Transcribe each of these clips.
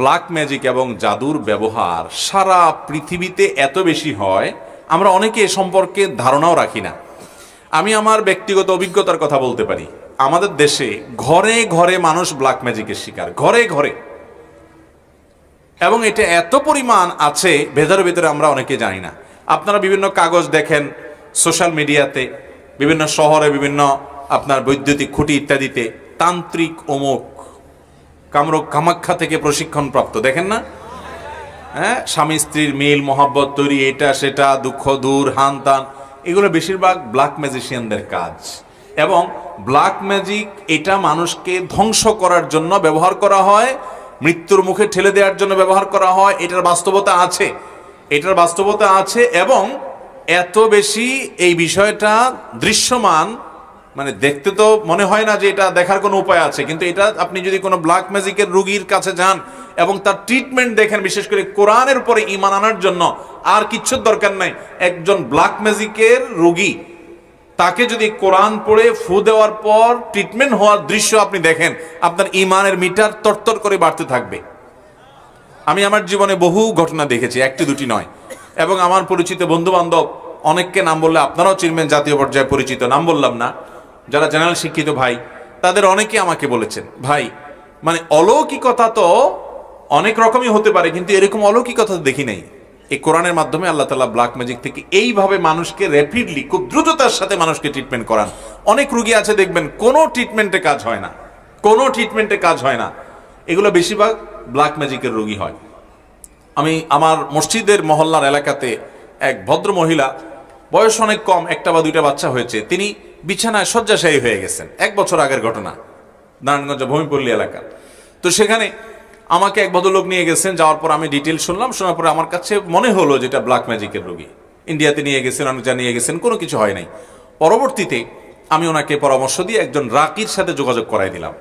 Black magic এবং জাদুর ব্যবহার সারা পৃথিবীতে এত বেশি হয়, আমরা অনেকে এ সম্পর্কে ধারণাও রাখি না। আমি আমার ব্যক্তিগত অভিজ্ঞতার কথা বলতে পারি। আমাদের দেশে ঘরে ঘরে মানুষ ব্ল্যাক ম্যাজিকের শিকার, ঘরে ঘরে, এবং এটা এত পরিমাণ আছে ভেতরে ভেতরে আমরা অনেকে জানি না। আপনারা বিভিন্ন কাগজ দেখেন, সোশ্যাল মিডিয়াতে, বিভিন্ন শহরে, বিভিন্ন আপনার বৈদ্যুতিক খুঁটি ইত্যাদিতে তান্ত্রিক অমুক কামরূপ কামাখ্যা থেকে প্রশিক্ষণ প্রাপ্ত, দেখেন না? হ্যাঁ, স্বামী স্ত্রীর মিল মহব্বত তৈরি, এটা সেটা, দুঃখ দূর, হান তান, এগুলো বেশিরভাগ ব্ল্যাক ম্যাজিশিয়ানদের কাজ। এবং ব্ল্যাক ম্যাজিক এটা মানুষকে ধ্বংস করার জন্য ব্যবহার করা হয়, মৃত্যুর মুখে ঠেলে দেওয়ার জন্য ব্যবহার করা হয়। এটার বাস্তবতা আছে, এটার বাস্তবতা আছে। এবং এত বেশি এই বিষয়টা দৃশ্যমান, মানে দেখতে তো মনে হয় না যে এটা দেখার কোনো উপায় আছে, কিন্তু এটা আপনি যদি কোনো ব্ল্যাক ম্যাজিকের রোগীর কাছে যান এবং তার ট্রিটমেন্ট দেখেন, বিশেষ করে কোরআনের উপরে ঈমান আনার জন্য আর কিচ্ছুর দরকার নাই। একজন ব্ল্যাক ম্যাজিকের রোগী, তাকে যদি কোরআন পড়ে ফু দেওয়ার পর ট্রিটমেন্ট হওয়ার দৃশ্য আপনি দেখেন, আপনার ঈমানের মিটার তরতর করে বাড়তে থাকবে। আমি আমার জীবনে বহু ঘটনা দেখেছি, একটি দুটি নয়। এবং আমার পরিচিত বন্ধু বান্ধব অনেককে নাম বললে আপনারাও চিনবেন, জাতীয় পর্যায়ে পরিচিত, নাম বললাম না, যারা জেনারেল শিক্ষিত ভাই, তাদের অনেকে আমাকে বলেছেন, ভাই মানে অলৌকিকতা তো অনেক রকমই হতে পারে, কিন্তু এরকম অলৌকিকতা দেখি নাই। এই কোরআনের মাধ্যমে আল্লাহ তাআলা ব্ল্যাক ম্যাজিক থেকে এইভাবে মানুষকে র্যাপিডলি, খুব দ্রুততার সাথে মানুষকে ট্রিটমেন্ট করান। অনেক রুগী আছে দেখবেন কোনো ট্রিটমেন্টে কাজ হয় না, কোনো ট্রিটমেন্টে কাজ হয় না। এগুলো বেশিরভাগ ব্ল্যাক ম্যাজিকের রোগী হয়। আমি আমার মসজিদের মহল্লার এলাকাতে এক ভদ্র মহিলা, বয়স অনেক কম, একটা বা দুইটা বাচ্চা হয়েছে, তিনি বিছানায় শয্যাশায়ী হয়ে গেছেন। 1 বছর আগের ঘটনা, নারায়ণগঞ্জ ভূমিপল্লী এলাকা। তো সেখানে আমাকে এক ভদ্রলোক নিয়ে গেছেন, যাওয়ার পর আমি ডিটেল শুনলাম। শোনার পরে আমার কাছে মনে হলো যেটা ব্ল্যাক ম্যাজিকের রোগী। ইন্ডিয়াতে নিয়ে গেছেন, অনেক জায়গায় নিয়ে গেছেন, কোনো কিছু হয় নাই। পরবর্তীতে আমি ওনাকে পরামর্শ দিয়ে একজন রাকির সাথে যোগাযোগ করাই দিলাম।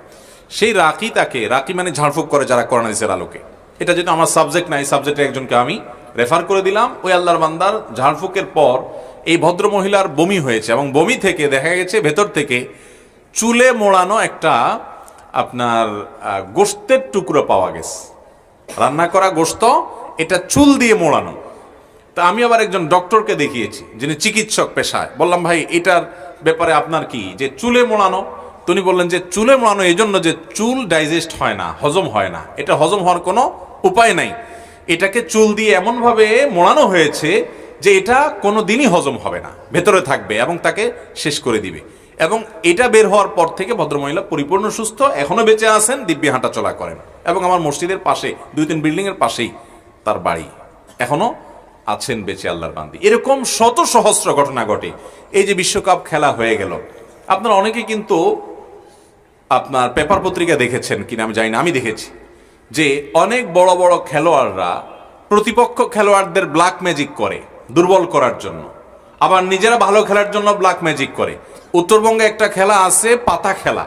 সেই রাকি, তাকে, রাকি মানে ঝাড়ফুঁক করে যারা কোরআন হাদিসের আলোকে, এটা যেটা আমার সাবজেক্ট নাই, সাবজেক্টে একজনকে আমি রেফার করে দিলাম। ওই আল্লাহর বান্দার ঝাড়ফুঁকের পর এই ভদ্র মহিলার বমি হয়েছে, এবং বমি থেকে দেখা গেছে ভেতর থেকে চুলে মোড়ানো একটা আপনার গোশতের টুকরো পাওয়া গেছে, রান্না করা গোশত, এটা চুল দিয়ে মোড়ানো। তা আমি আবার একজন ডক্টরকে দেখিয়েছি, যিনি চিকিৎসক পেশায়। বললাম, ভাই এটার ব্যাপারে আপনার কি, যে চুলে মোড়ানো? তিনি বললেন যে চুলে মোড়ানো এই জন্য যে চুল ডাইজেস্ট হয় না, হজম হয় না, এটা হজম হওয়ার কোনো উপায় নাই। এটাকে চুল দিয়ে এমনভাবে মোড়ানো হয়েছে যে এটা কোনো দিনই হজম হবে না, ভেতরে থাকবে এবং তাকে শেষ করে দিবে। এবং এটা বের হওয়ার পর থেকে ভদ্রমহিলা পরিপূর্ণ সুস্থ, এখনো বেঁচে আছেন, দিব্যি হাঁটা চলা করেন। এবং আমার মসজিদের পাশে 2-3 বিল্ডিংয়ের পাশেই তার বাড়ি, এখনো আছেন বেঁচে আল্লাহর বান্দি। এরকম শত সহস্র ঘটনা ঘটে। এই যে বিশ্বকাপ খেলা হয়ে গেল, আপনারা অনেকে কিন্তু আপনার পেপার পত্রিকা দেখেছেন কিনা আমি জানি না, আমি দেখেছি যে অনেক বড় বড় খেলোয়াড়রা প্রতিপক্ষ খেলোয়াড়দের ব্ল্যাক ম্যাজিক করে দুর্বল করার জন্য, আবার নিজেরা ভালো খেলার জন্য ব্ল্যাক ম্যাজিক করে। উত্তরবঙ্গে একটা খেলা আছে, পাতা খেলা,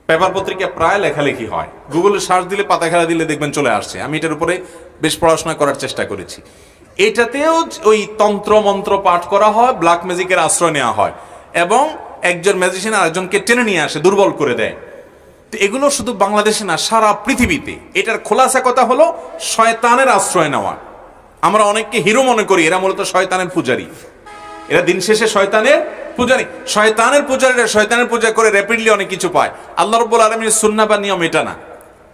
পেপার পত্রিকা প্রায় লেখালেখি হয়, গুগলে সার্চ দিলে পাতা খেলা দিলে দেখবেন চলে আসছে। আমি এটার উপরে বেশ পড়াশোনা করার চেষ্টা করেছি। এটাতেও ওই তন্ত্র মন্ত্র পাঠ করা হয়, ব্ল্যাক ম্যাজিকের আশ্রয় নেওয়া হয়, এবং একজন ম্যাজিশিয়ান আরেকজনকে টেনে নিয়ে আসে, দুর্বল করে দেয়। তো এগুলো শুধু বাংলাদেশে না, সারা পৃথিবীতে। এটার খোলাসা কথা হলো শয়তানের আশ্রয় নেওয়া। আমরা অনেককে হিরো মনে করি, এরা মূলত শয়তানের পূজারী, এরা দিন শেষে শয়তানের পূজারী। শয়তানের পূজারীরা শয়তানের পূজা করে র্যাপিডলি অনেক কিছু পায়। আল্লাহ রাব্বুল আলামিনের সুন্নাহ বা নিয়ম এটা না,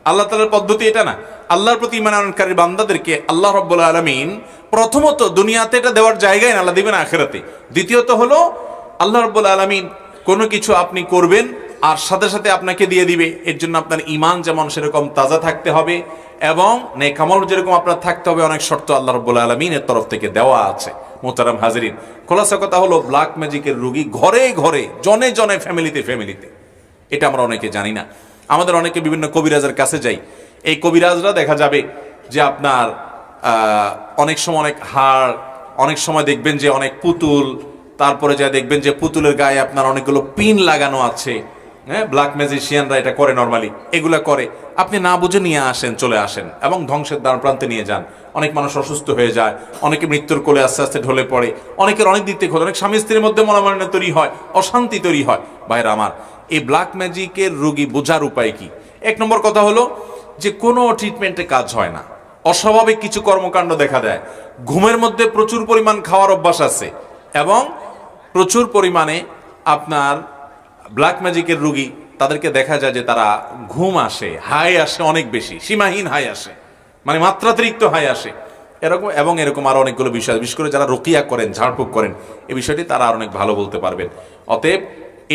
আল্লাহ তাআলার পদ্ধতি এটা না। আল্লাহর প্রতি ঈমান আনয়নকারী বান্দাদেরকে আল্লাহ রাব্বুল আলামিন প্রথমত দুনিয়াতে এটা দেওয়ার জায়গায় না, আল্লাহ দিবেন আখিরাতে। দ্বিতীয়ত হলো আল্লাহ রাব্বুল আলামিন কোনো কিছু আপনি করবেন আর সাথে সাথে আপনাকে দিয়ে দিবে। এর জন্য আপনার ঈমান যেমন সেরকম তাজা থাকতে হবে, এবং নেক আমল যেরকম আপনার থাকতে হবে, অনেক শর্ত আল্লাহ রাব্বুল আলামিনের তরফ থেকে দেওয়া আছে। মোহতারাম হাজিরিন, খোলাসা কথা হলো ব্ল্যাক ম্যাজিকের রোগী ঘরে ঘরে, জনে জনে, ফ্যামিলিতে ফ্যামিলিতে। এটা আমরা অনেকে জানি না। আমাদের অনেকে বিভিন্ন কবিরাজের কাছে যাই। এই কবিরাজরা দেখা যাবে যে আপনার অনেক সময় অনেক হাড়, অনেক সময় দেখবেন যে অনেক পুতুল, তারপরে যা দেখবেন যে পুতুলের গায়ে আপনার অনেকগুলো পিন লাগানো আছে। হ্যাঁ, ব্ল্যাক ম্যাজিশিয়ানরা এটা করে, নর্মালি এগুলা করে। আপনি না বুঝে নিয়ে আসেন, চলে আসেন এবং ধ্বংসের দ্বার প্রান্তে নিয়ে যান। অনেক মানুষ অসুস্থ হয়ে যায়, অনেকে মৃত্যুর কোলে আস্তে আস্তে ঢলে পড়ে, অনেকের অনেক দিক থেকে, অনেক স্বামী স্ত্রীর মধ্যে মনোমালিন্য তৈরি হয়, অশান্তি তৈরি হয়। ভাইরা আমার, এই ব্ল্যাক ম্যাজিকের রোগী বোঝার উপায় কি? 1 নম্বর কথা হলো যে কোনো ট্রিটমেন্টে কাজ হয় না, অস্বাভাবিক কিছু কর্মকাণ্ড দেখা দেয়, ঘুমের মধ্যে প্রচুর পরিমাণ খাওয়ার অভ্যাস আছে, এবং প্রচুর পরিমাণে আপনার ব্ল্যাক ম্যাজিকের রুগী, তাদেরকে দেখা যায় যে তারা ঘুম আসে, হাই আসে অনেক বেশি, সীমাহীন হাই আসে, মানে মাত্রাতিরিক্ত হাই আসে এরকম, এবং এরকম আরো অনেকগুলো বিষয়, বিশেষ করে যারা রুকিয়া করেন, ঝাড়ফুঁক করেন, এই বিষয়টি তারা আর অনেক ভালো বলতে পারবেন। অতএব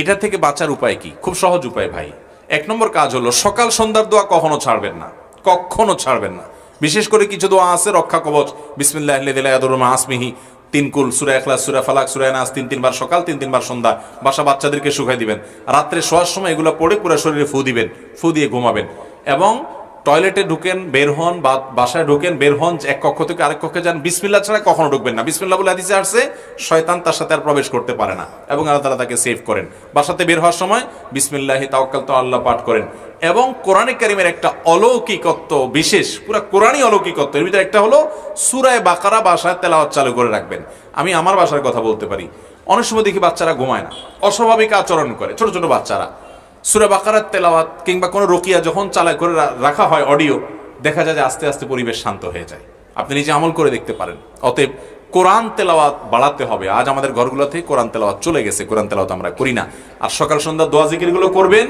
এটা থেকে বাঁচার উপায় কি? খুব সহজ উপায় ভাই। এক নম্বর কাজ হলো সকাল সন্ধ্যার দোয়া কখনো ছাড়বেন না, কখনো ছাড়বেন না। বিশেষ করে কিছু দোয়া আছে, রক্ষা কবচ, বিসমিল্লাহিল লাযী লা ইয়াদুররু মা ইসমিহি, 3 কুল, সূরা ইখলাস, সূরা ফালাক, সূরা নাস, 3 বার সকাল, 3 বার সন্ধ্যা, বাচ্চাদেরকে শুকাই দিবেন, রাত্রে শোয়ার সময় এগুলো পড়ে পুরো শরীরে ফু দিবেন, ফু দিয়ে ঘুমাবেন। এবং টয়লেটে ঢুকেন, বের হন, বা বাসায় ঢুকেন, বের হন, এক কক্ষ থেকে আরেক কক্ষে যান, বিসমিল্লাহ ছাড়া কখনো ঢুকবেন না। বিসমিল্লাহ বলে হাদিসে আসছে শয়তান তার সাথে আর প্রবেশ করতে পারে না, এবং আল্লাহ তাআলা তাকে সেভ করেন। বাসাতে বের হওয়ার সময় বিসমিল্লাহি তাওয়াক্কালতু আল্লাহ পাঠ করেন। এবং কোরআনে কারীমের একটা অলৌকিকত্ব, বিশেষ পুরো কোরআনই অলৌকিকত্ব, এর ভিতরে একটা হলো সূরা বাকারা বাসায় তেলাওয়াত চালু করে রাখবেন। আমি আমার বাসার কথা বলতে পারি, অনেক সময় দেখি বাচ্চারা ঘুমায় না, অস্বাভাবিক আচরণ করে, ছোট ছোট বাচ্চারা। সূরা বাকারার তেলাওয়াত কিংবা কোনো রুকিয়া যখন চালায় করে রাখা হয় অডিও, দেখা যায় যে আস্তে আস্তে পরিবেশ শান্ত হয়ে যায়। আপনি নিজে আমল করে দেখতে পারেন। অতএব কোরআন তেলাওয়াত বাড়াতে হবে। আজ আমাদের ঘরগুলো থেকে কোরআন তেলাওয়াত চলে গেছে, কোরআন তেলাওয়াত আমরা করি না। আর সকাল সন্ধ্যা দোয়া জিকিরগুলো করবেন,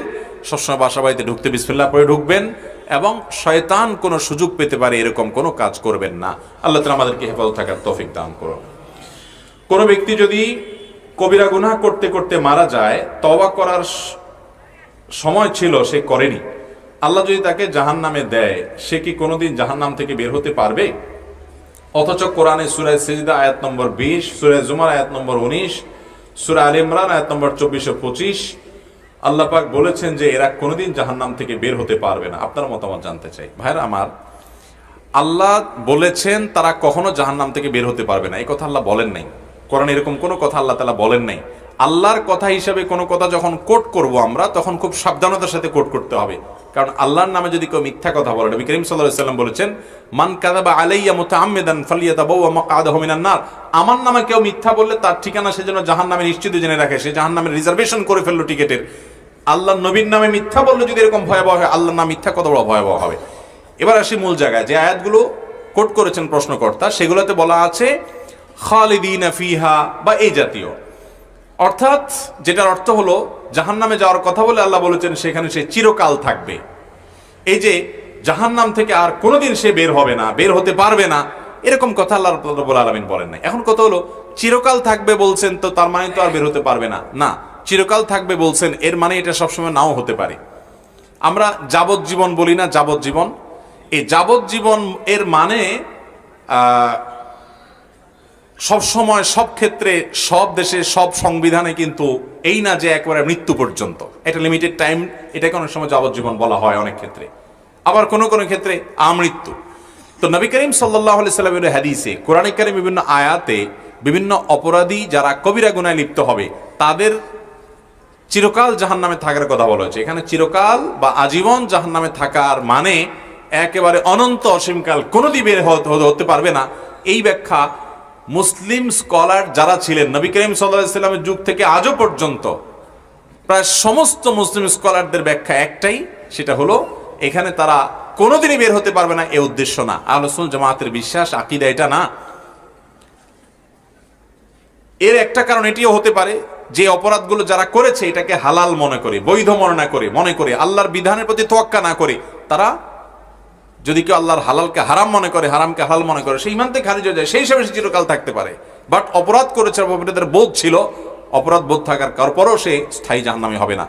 সবসময় বাসা বাড়িতে ঢুকতে বিসমিল্লাহ পড়ে ঢুকবেন, এবং শয়তান কোনো সুযোগ পেতে পারে এরকম কোনো কাজ করবেন না। আল্লাহ তাআলা আমাদেরকে হেফাজত থাকার তৌফিক দান করুন। কোনো ব্যক্তি যদি কবিরা গুনাহ করতে করতে মারা যায়, তওবা করার সময় ছিল, সে করেনি, আল্লাহ যদি তাকে জাহান্নামে দেয়, সে কি কোনোদিন জাহান্নাম থেকে বের হতে পারবে? অথচ কোরআনে সূরা সিজদা আয়াত নম্বর 20, সূরা জুমার আয়াত নম্বর 19, সূরা আলে ইমরান আয়াত নম্বর 24 ও 25 আল্লাহ পাক বলেছেন যে এরা কোনোদিন জাহান্নাম থেকে বের হতে পারবে না। আপনার মতামত জানতে চাই ভাইরা আমার। আল্লাহ বলেছেন তারা কখনো জাহান্নাম থেকে বের হতে পারবে না, এই কথা আল্লাহ বলেন নাই। কোরআনে এরকম কোনো কথা আল্লাহ তাআলা বলেন নাই। আল্লাহর কথা হিসাবে কোনো কথা যখন কোট করব আমরা, তখন খুব সাবধানতার সাথে কোট করতে হবে। কারণ আল্লাহর নামে যদি কেউ মিথ্যা কথা বলে, নবী করিম সাল্লাল্লাহু আলাইহি ওয়াসাল্লাম বলেছেন, মান কাযাবা আলাইয়া মুতাআম্মিদান ফালিয়াতাবাওয়া মাকআদাহু মিনান নার। আমার নামে কেউ মিথ্যা বললে তার ঠিকানা সে যেন জাহান্নামে নিশ্চিত জেনে রাখে, সে জাহান্নামের রিজার্ভেশন করে ফেললো টিকেটের। আল্লাহর নবীর নামে মিথ্যা বললে যদি এরকম ভয়াবহ হয়, আল্লাহর নাম মিথ্যা কত বড় ভয়াবহ হবে। এবার আসি মূল জায়গায়। যে আয়াতগুলো কোট করেছেন প্রশ্নকর্তা, সেগুলোতে বলা আছে খালিদিনা ফিহা বা এই জাতীয়, অর্থাৎ যেটার অর্থ হলো জাহান্নামে যাওয়ার কথা বলে আল্লাহ বলেছেন সেখানে সে চিরকাল থাকবে। এই যে জাহান্নাম থেকে আর কোনোদিন সে বের হবে না, বের হতে পারবে না, এরকম কথা আল্লাহ রাব্বুল আলামিন বলেন নাই। এখন কথা হলো চিরকাল থাকবে বলছেন, তো তার মানে তো আর বের হতে পারবে না? না, চিরকাল থাকবে বলছেন, এর মানে এটা সবসময় নাও হতে পারে। আমরা যাবজ্জীবন বলি না, যাবজ্জীবন। এই যাবজ্জীবন এর মানে সব সময়, সব ক্ষেত্রে, সব দেশে, সব সংবিধানে কিন্তু এই না যে একবারে মৃত্যু পর্যন্ত, এটা লিমিটেড টাইম, এটাকে অনেক সময় যাবজ্জীবন বলা হয় অনেক ক্ষেত্রে, আবার কোনো কোনো ক্ষেত্রে আমৃত্যু। তো নবী করিম সাল্লাল্লাহু আলাইহি সাল্লামের হাদিসে, কোরআনে কারীম বিভিন্ন আয়াতে বিভিন্ন অপরাধী যারা কবিরা গুনাহে লিপ্ত হবে তাদের চিরকাল জাহান্নামে থাকার কথা বলা হয়েছে। এখানে চিরকাল বা আজীবন জাহান্নামে থাকার মানে একেবারে অনন্ত অসীমকাল কোনোদিন বের হতে পারবে না। এই ব্যাখ্যা মুসলিম স্কলার যারা ছিলেন নবী করিম সাল্লাল্লাহু আলাইহি সাল্লামের যুগ থেকে আজও পর্যন্ত, প্রায় সমস্ত মুসলিম স্কলারদের ব্যাখ্যা একটাই, সেটা হলো এখানে তারা কোনোদিনই বের হতে পারবে না, এ উদ্দেশ্য না। আহলে সুন্নাত জামাতের বিশ্বাস, আকীদা এটা না। এর একটা কারণ এটিও হতে পারে যে অপরাধগুলো যারা করেছে এটাকে হালাল মনে করে, বৈধ মনে করে আল্লাহর বিধানের প্রতি তোয়াক্কা না করে, তারা যদি কেউ আল্লাহর হালালকে হারাম মনে করে, হারামকে হালাল মনে করে, সেই ইমান থেকে খারিজ হয়ে যায়, সেই হিসাবে সে চিরকাল থাকতে পারে। বাট অপরাধ করেছে, অপরাধের বোধ ছিল, অপরাধ বোধ থাকার পরও সে স্থায়ী জাহান্নামী হবে না।